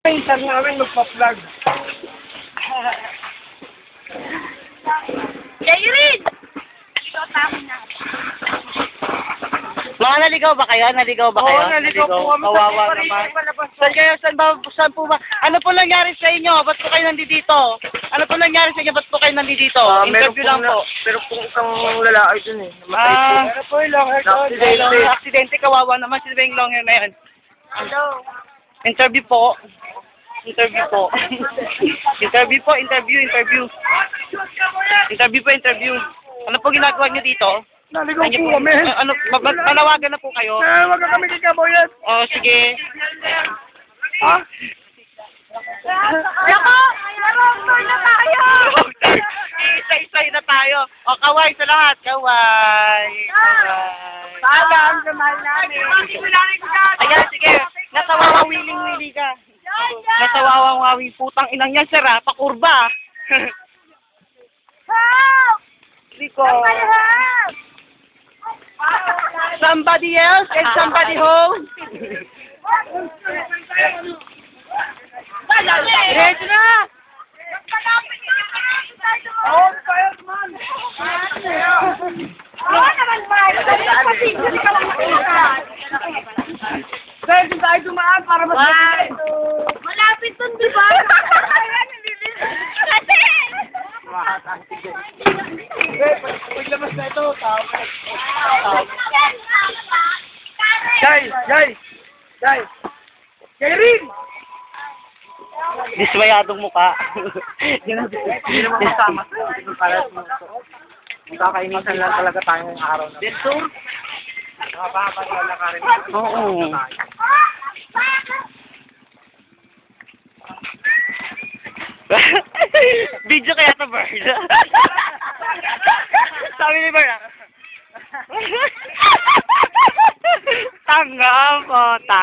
Minsan namin magpa-vlog. Jairin! Ikaw tama na. Mga naligaw ba kayo? Naligaw ba kayo? Oo, naligaw po kami. Kawawa Sa naman. palabas. Saan kayo? Saan po ba? Ano po nangyari sa inyo? Ba't po kayo nandito? Ano po nangyari sa inyo? Ba't po kayo nandito? Interview lang po. Meron pong isang lalaki dun eh. Namatay po. Pero po yung long hair doon. Aksidente. Aksidente, kawawa naman. Sino ba yung long hair na yun? Hello. Interview po. Interview po. Interview po. Interview. Interview po. Interview. Ano po ginagawa niyo dito? Naligaw po kami. Ano, manawagan na po kayo? Wag ka kami kikaboyan. Oh, sige. Ha? Lako! Lako! na tayo! Isa-isay na tayo. O, kaway sa lahat. Kaway. Kaway. Paalam sa mahal namin. Ayan, sige. Nasa wawawiling-wili ka. Nasa wawawawing putang inang yan, sir, ha? Pakurba. Help! Liko. Help! Somebody else and somebody home. Ready na. Oo, kaya man. Oo naman, Mike. Kasi hindi ka lang makita. Pwede tayo dumaan para mas Malapit dun, di ba? Kasi! paglabas na ito, tao. Jai! Jairin! Dismayadong mukha. Hindi naman kasama. Magkakainisan lang talaga tayo ngayong araw na. Dito? Nakapapalala ka rin. Oo. Video kaya to, Bird. Sabi ni Bird, tanga po, ta.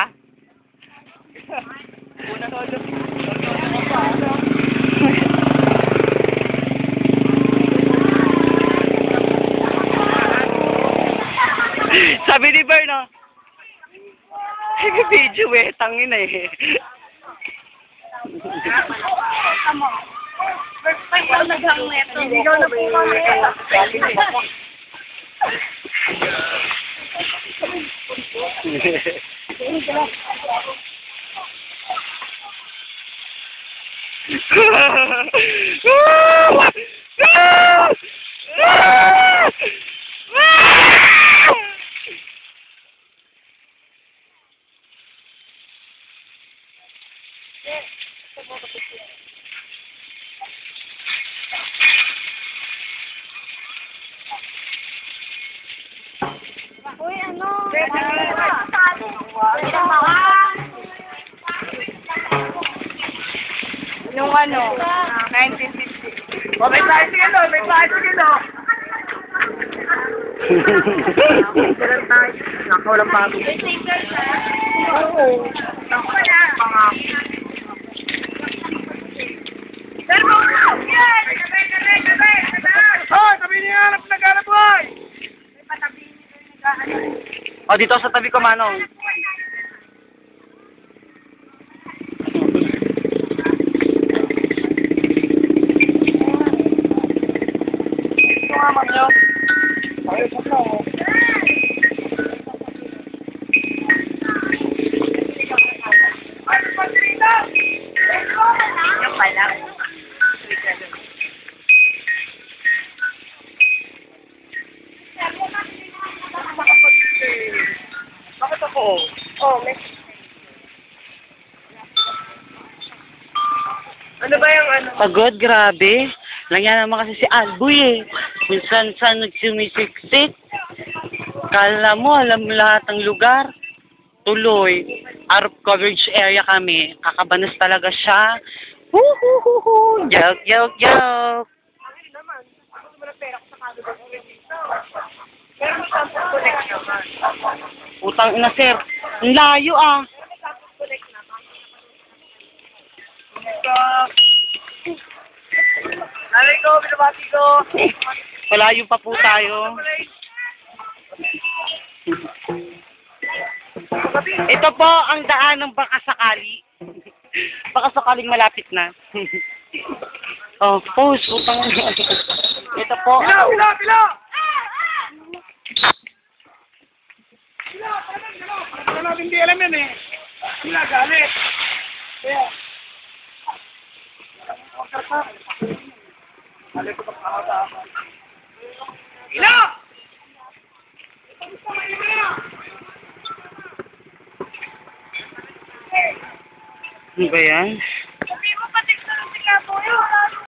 Sabi ni Bird, no? Video eh, tangin eh. Ikaw naghang neto. Ikaw na po kami. Uy, ano? Yung ano, 1950. May bicycle o, may bicycle o. Nakawalang bago. Oo. Oh, sabi niya, hanap na ganap boy! O, dito sa tabi ko, Manong. Ito nga, ma'am nyo. Ayos na o. Yung pala. Bakit ako? Oh, may... Ano ba yung ano? Pagod, grabe. Langyan naman kasi si Alboy eh. Kung saan nagsumisiksik. Kala mo, alam mo lahat ng lugar. Tuloy. Out of coverage area kami. Kakabanas talaga siya. Woo-hoo-hoo-hoo. Joke. Pero mo saan po connect naman? Utang ina, sir. Ang layo ah. Nanay ko, binabati ko. Malayo pa po tayo. Ito po ang daan ng baka sakali. Baka sakaling malapit na. Oh, pause. Putang ina. Ito po. Pila! Pila! Pila! Pila natin di alam yan eh. Pila galit. Kaya. Galit ko pagkakatapan. Pila! Ano ba yan?